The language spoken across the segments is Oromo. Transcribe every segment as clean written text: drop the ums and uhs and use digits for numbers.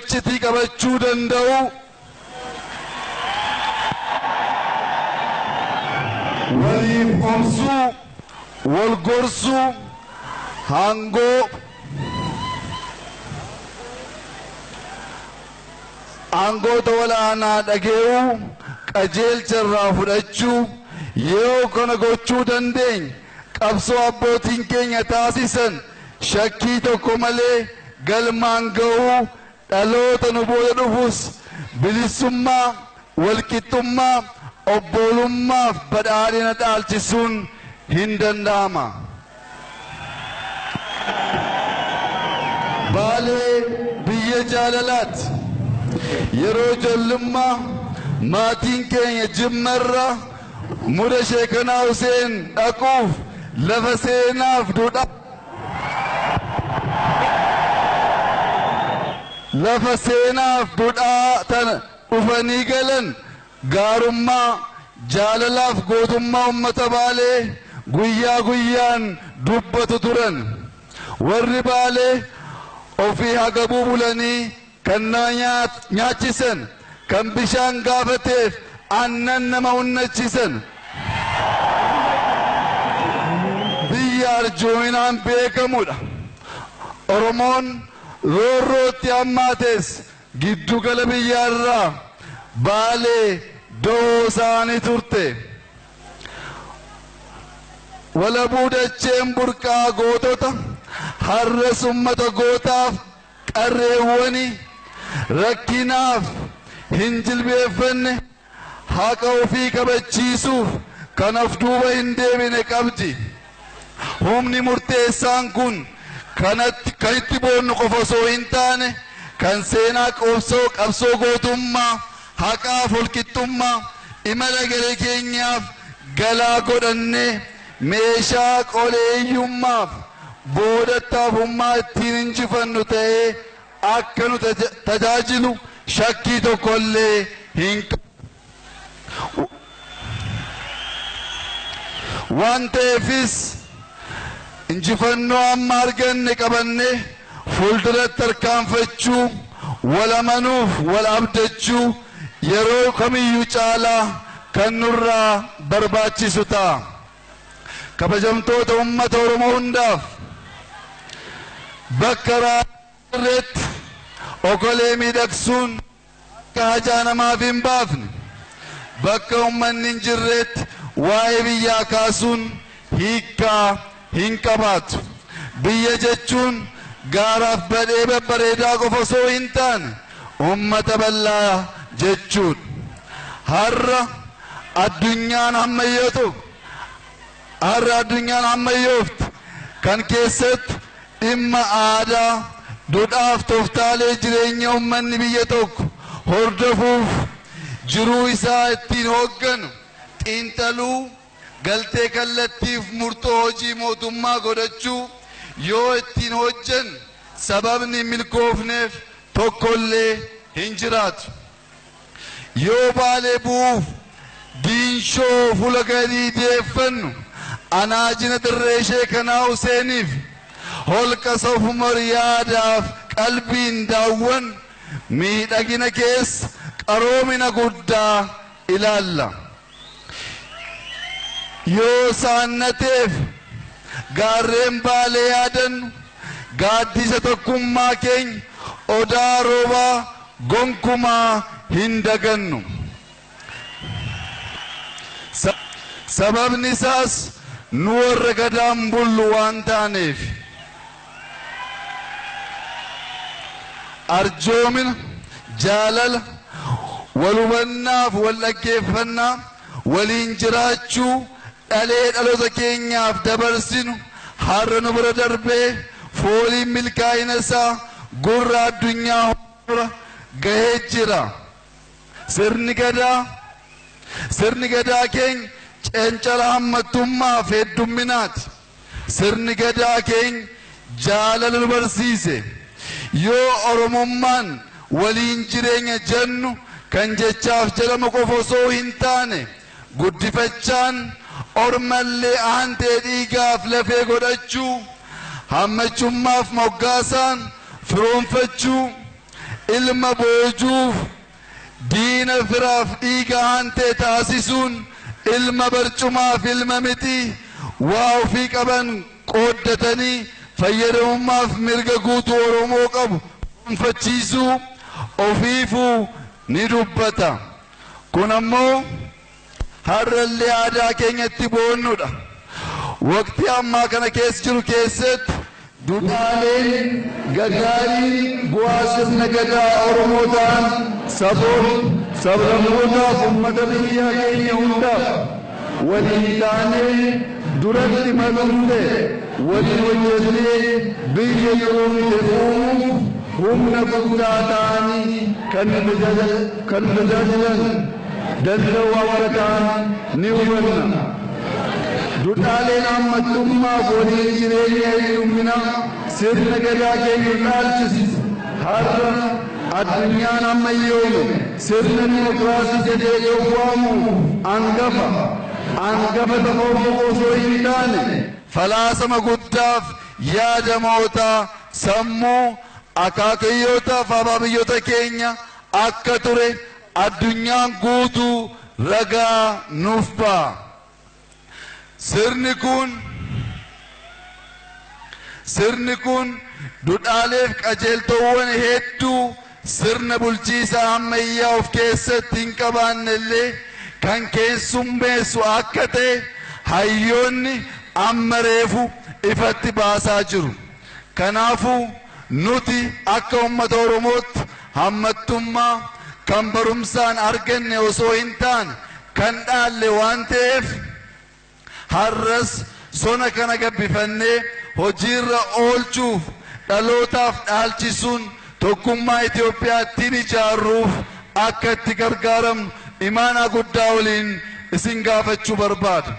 iccitii qabachuu danda'u waliif obsuu wal gorsuu aangoota walaanaa dhage'uu qajeelcha irraa fudhachuu yoo kana gochuu dandeenya qabsoo abbootiin keenya taasisan shakkii tokko malee galmaan ga'uu dhaloota nu booda dhufus bilisummaa walqixxummaa obbolummaaf badhaadhina dhaalchisuun hin danda'ama. Baalee biyya jaalalaati. Yeroo ijoollummaa maatiin keenya Jimmarra muda Sheekanaa Huseen dhaquuf lafa seenaaf duudhaa tana dhufanii galan gaarummaa jaalalaaf gootummaa ummata Baalee guyyaa guyyaan dubbatu turan. Warri Baalee ofii hagabuu bulanii kan nyaachisan kan bishaan gaafateef aannan nama hunnachisan biyya arjoominaan beekamudha. Oromoon roorrootti hammaates giddugala biyyaarraa Baalee da'oo isaanii turte. Walabuu dacheen burqaa gootota har'as ummata gootaaf qarreewwanii rakkinaaf hin jilbeeffanne haqa ofii kabachiisuuf kan of duuba hin deebine qabdi. Humni murteessaan kun kan itti boonnu qofa osoo hin taane kan seenaa qabsoo gootummaa haqaaf walqixxummaa imala garee keenyaaf galaa godhannee meeshaa qoleeyyummaaf boodattaafummaa ittiin injifannu ta'ee akka nu tajaajilu shakkii tokkollee hin qabu. Waan ta'eefis injifannoo amma arganne qabannee fuulduratti tarkaanfachuu wal amanuuf wal abdachuu yeroo kamiyyuu caalaa kan nurraa barbaachisu ta'a. Kabajamtoota ummata Oromoo hundaaf bakka raarreetti okolee miidhagsuun akka hajaa namaaf hin baafne bakka ummanni hin jirreetti waa'ee biyyaa kaasuun hiikkaa hin qabaatu. Biyya jechuun gaaraaf badhee babbareedaa qofa osoo hin taane ummata bal'aa jechuudha. Har'a addunyaan ammayyoofte kan keessatti dhimma aadaa duudhaaf tooftaalee jireenya ummanni biyya tokko hordofuuf jiruu isaa ittiin hoogganu xiinxaluu galtee kallattiif murtoo hojii mootummaa godhachuu yoo ittiin hojjan sababni milkoofneef tokkollee hin jiraatu. Yoo Baalee bu'uuf diinshoo fuula gadii deeffannu anaajina dirree Sheekanaa Huseeniif holqa Sof-umar yaadaaf qalbiin daawwan miidhagina keessa qaroomina guddaa ilaalla. Yoo saannateef gaarreen Baalee yaadannu gaaddisa tokkummaa keenya odaa roobaa gonkumaa hin dagannu. Sababni isaas nu warra gadaan bullu waan taaneef. Arjoomina jaalala wal hubannaaf wal dhaggeeffannaa waliin jiraachuu dhalee dhaloota keenyaaf dabarsinu har'a nu bira darbee fooliin milkaa'ina isaa gurra addunyaa hunda gahee jira. Sirni gadaa keenya cencala hammattummaaf heddumminaati. Sirni gadaa keenya jaalala nu barsiise. Yoo Oromummaan waliin jireenya jennu kan jechaaf jedhamu qofa osoo hin taane guddifachaan ormallee aantee dhiigaaf lafee godhachuu hammachummaaf moggaasaan firoonfachuu ilma boojuuf diina firaaf dhiiga hantee taasisuun ilma barcumaaf ilma miti waa ofii qaban qooddatanii fayyadamummaaf mirga guutuu Oromoo qabu gonfachiisuu ofiifuu ni dubbata. Kun ammoo har'allee aadaa keenyatti boonnudha. Waqtii ammaa kana keessa jiru keessatti duudhaaleen gaggaarii bu'aa sirna gadaa Oromoo ta'an saboota sablammootaaf uummata biyya keenya hundaaf waliin taanee duratti maluulee waliin hojjennee biyya yeroomte uumuuf humna guddaa ta'anii kan tajaajilan danda'u akka ta'an ni hubanna. Duudhaaleen ammattummaa waliin jireenya heddumina sirna gadaa keenya dhaalchisu har'a addunyaan ammayyoome sirna dimokiraasii jedhee dhowwaamu hangafa ta'uu osoo hin taane falaasama guddaaf yaadamoota sammuu akaakayyootaaf abaabiyyota keenya akka ture addunyaan guutuu ragaa nuuf ba'a. Sirni kun duudhaaleef qajeeltowwan hedduu sirna bulchiisaa ammayyaa of keessatti hin qabaannellee kan keessummeessu akka ta'e hayyoonni amma reefu ifatti baasaa jiru. Kanaafuu nuti akka uummata Oromootti hammattummaa kan barumsaan arganne osoo hin taane kan dhaalle waan ta'eef har'as sona kana gabbifannee hojiirra oolchuuf dhalootaaf dhaalchisuun tokkummaa Itoophiyaattiin ijaarruuf akka itti gargaaramnu imaanaa guddaa waliin isin gaafachuu barbaada.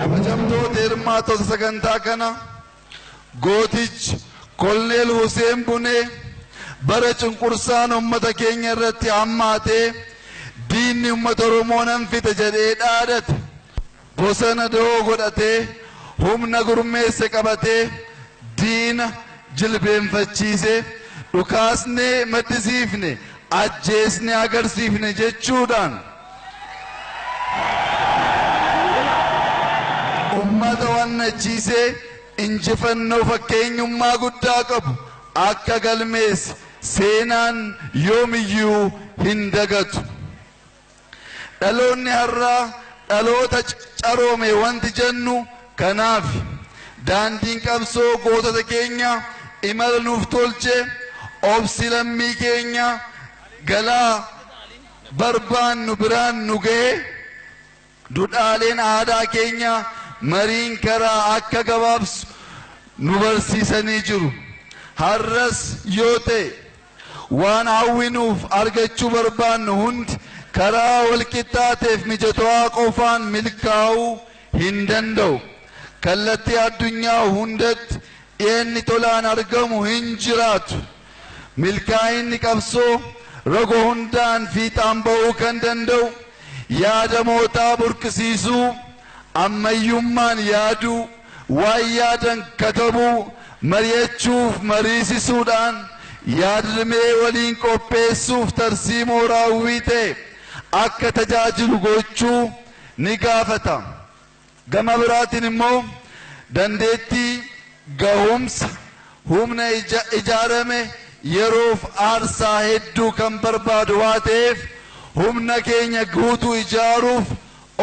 Kabajamtoota hirmaatota sagantaa kana gootichi Koloneel Huseen Bunee bara cunqursaan uummata keenya irratti hammaatee diinni uummata Oromoo nan fixa jedhee dhaadate bosona da'oo godhatee humna gurmeesse qabatee diina jilbeenfachiisee dhukaasnee maddisiifne ajjeesne agarsiifne jechuudhaan ummata wannachiisee injifannoo fakkeenyummaa guddaa qabu akka galmeesse seenaan yoomiyyuu hin dagatu. Dhaloonni har'aa dhaloota caroome wanti jennu kanaaf daandiin qabsoo gootota keenya imala nuuf tolche obsi lammii keenya galaa barbaannu biraan nu ga'e duudhaaleen aadaa keenya mariin karaa akka gabaabsu nu barsiisanii jiru. Har'as yoo ta'e waan hawwinuuf argachuu barbaannu hundi karaa walqixxaateef mijatawaa qofaan milkaa'uu hin danda'u. Kallattii addunyaa hundatti dhiyeenni tolaan argamu hin jiraatu. Milkaa'inni qabsoo rago hundaan fiixaan ba'uu kan danda'u yaadamootaa burqisiisuu ammayyummaan yaaduu waan yaadan katabuu mari'achuuf mariisisuudhaan yaadrimee waliin qopheessuuf tarsiimoo raawwii ta'e akka tajaajilu gochuu ni gaafata. Gama biraatiin immoo dandeettii gahumsa humna ijaarame yeroof aarsaa hedduu kan barbaadu waa ta'eef humna keenya guutuu ijaaruuf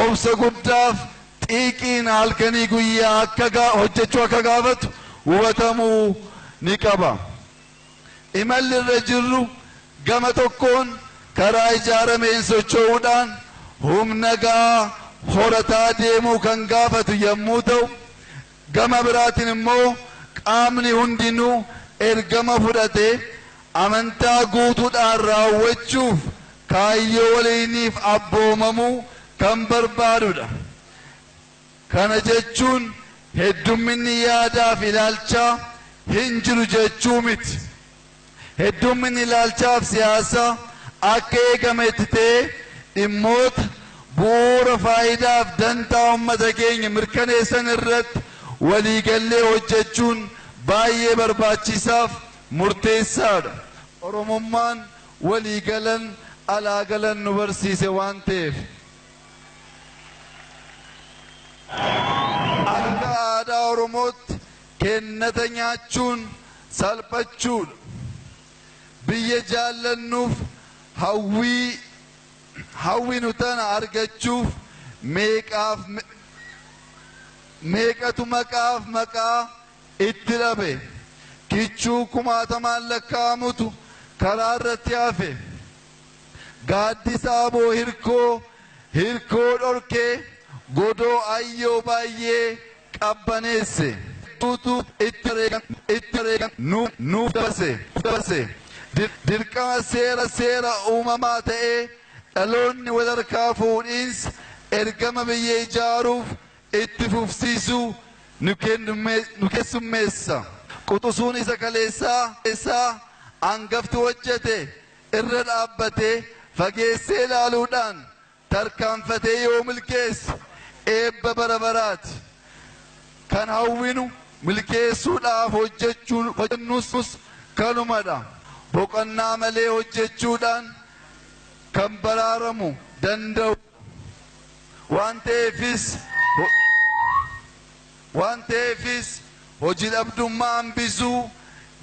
obsa guddaaf xiiqiin halkanii guyyaa hojjechuu akka gaafatu hubatamuu ni qaba. Imalli irra jirru gama tokkoon karaa ijaarameen socho'uudhaan humna gahaa horataa deemuu kan gaafatu yommuu ta'u, gama biraatiin immoo qaamni hundinuu ergama fudhatee amantaa guutuudhaan raawwachuuf kaayyoo waliiniif abboomamuu kan barbaadudha. Kana jechuun heddumminni yaadaaf ilaalchaa hin jiru jechuu miti. Heddumminni ilaalchaaf siyaasaa akka eegametti ta'ee dhimmoota bu'uura faayidaaf dantaa uummata keenya mirkaneessan irratti waliigallee hojjechuun baay'ee barbaachisaaf murteessaadha. Oromummaan walii galan alaa galan nu barsiise waan ta'eef akka aadaa Oromootti kennata nyaachuun salphachuudha. Biyya jaallannuuf hawwi nu tana argachuuf meeqatu maqaa itti dhabe. Kichuu kumaatamaan lakkaa'amutu karaa irratti hafe. Gaaddisa aboo hirkoo dhorkee godoo ayyoo baay'ee qabbaneesse. Itti nuuf dabase. Dirqama seera uumamaa ta'ee dhaloonni walharkaa fuudhiinsa ergama biyya ijaaruuf itti fufsiisuu nu keessummeessa. Quxusuun isa kaleessaa hangafti hojjete irra dhaabbatee fageessee ilaaluudhaan tarkaanfatee yoo milkeesse eebba bara baraati. Kan hawwinu milkeessuudhaaf hojjennus kanumadha. Boqonnaa malee hojjechuudhaan kan baraaramu danda'u waan ta'eefis hojii dhabdummaa hambisuu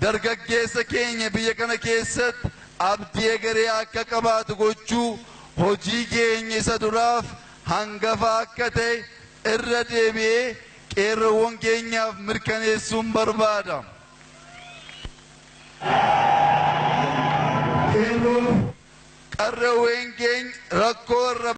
dargaggeessa keenya biyya kana keessatti abdii egeree akka qabaatu gochuu hojii keenya isa duraaf hangafa akka ta'e irra deebi'ee qeerroowwan keenyaaf mirkaneessuun barbaada. Qarreewwan keenya rakkoo irra